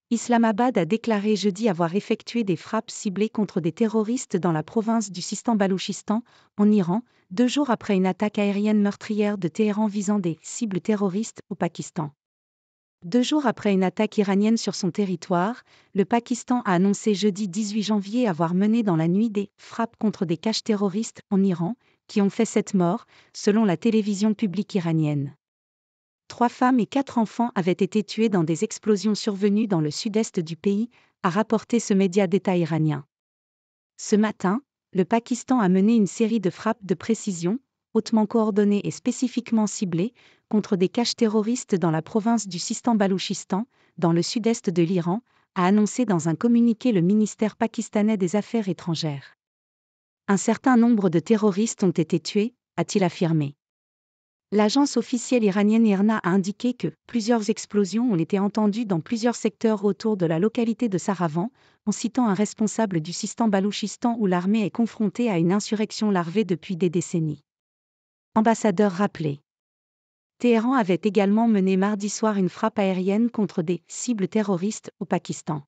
Islamabad a déclaré jeudi avoir effectué des frappes ciblées contre des terroristes dans la province du Sistan-Baloutchistan, en Iran, 2 jours après une attaque aérienne meurtrière de Téhéran visant des cibles terroristes au Pakistan. 2 jours après une attaque iranienne sur son territoire, le Pakistan a annoncé jeudi 18 janvier avoir mené dans la nuit des frappes contre des caches terroristes en Iran, qui ont fait 7 morts, selon la télévision publique iranienne. 3 femmes et 4 enfants avaient été tués dans des explosions survenues dans le sud-est du pays, a rapporté ce média d'État iranien. Ce matin, le Pakistan a mené une série de frappes de précision, hautement coordonnées et spécifiquement ciblées, contre des caches terroristes dans la province du Sistan-Baloutchistan, dans le sud-est de l'Iran, a annoncé dans un communiqué le ministère pakistanais des Affaires étrangères. Un certain nombre de terroristes ont été tués, a-t-il affirmé. L'agence officielle iranienne IRNA a indiqué que plusieurs explosions ont été entendues dans plusieurs secteurs autour de la localité de Saravan, en citant un responsable du Sistan-Baloutchistan où l'armée est confrontée à une insurrection larvée depuis des décennies. Ambassadeur rappelé. Téhéran avait également mené mardi soir une frappe aérienne contre des cibles terroristes au Pakistan.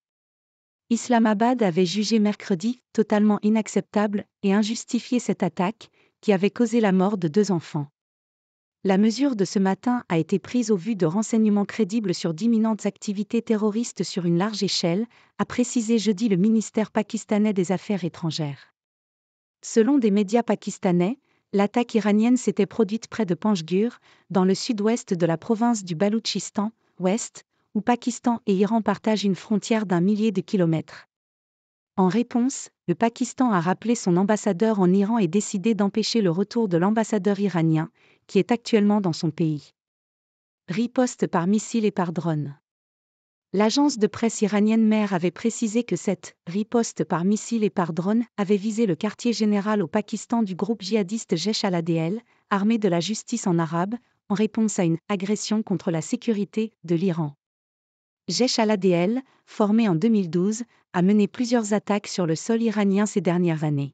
Islamabad avait jugé mercredi totalement inacceptable et injustifié cette attaque, qui avait causé la mort de 2 enfants. La mesure de ce matin a été prise au vu de renseignements crédibles sur d'imminentes activités terroristes sur une large échelle, a précisé jeudi le ministère pakistanais des Affaires étrangères. Selon des médias pakistanais, l'attaque iranienne s'était produite près de Panjgur, dans le sud-ouest de la province du Baloutchistan, ouest, où Pakistan et Iran partagent une frontière d'1 millier de kilomètres. En réponse, le Pakistan a rappelé son ambassadeur en Iran et décidé d'empêcher le retour de l'ambassadeur iranien, qui est actuellement dans son pays. Riposte par missile et par drone. L'agence de presse iranienne MER avait précisé que cette riposte par missile et par drone avait visé le quartier général au Pakistan du groupe djihadiste Jaish al-Adl, armée de la justice en arabe, en réponse à une agression contre la sécurité de l'Iran. Jaish al-Adl, formé en 2012, a mené plusieurs attaques sur le sol iranien ces dernières années.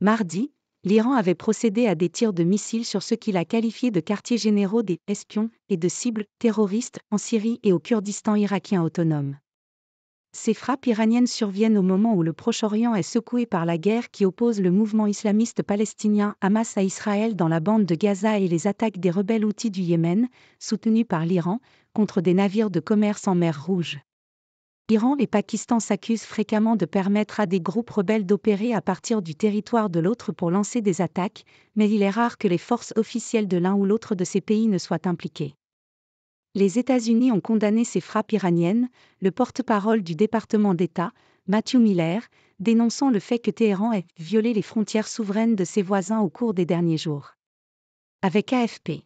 Mardi, l'Iran avait procédé à des tirs de missiles sur ce qu'il a qualifié de quartiers généraux des espions et de cibles terroristes en Syrie et au Kurdistan irakien autonome. Ces frappes iraniennes surviennent au moment où le Proche-Orient est secoué par la guerre qui oppose le mouvement islamiste palestinien Hamas à Israël dans la bande de Gaza et les attaques des rebelles houthis du Yémen, soutenus par l'Iran, contre des navires de commerce en mer Rouge. Iran et Pakistan s'accusent fréquemment de permettre à des groupes rebelles d'opérer à partir du territoire de l'autre pour lancer des attaques, mais il est rare que les forces officielles de l'un ou l'autre de ces pays ne soient impliquées. Les États-Unis ont condamné ces frappes iraniennes, le porte-parole du département d'État, Matthew Miller, dénonçant le fait que Téhéran ait violé les frontières souveraines de ses voisins au cours des derniers jours. Avec AFP.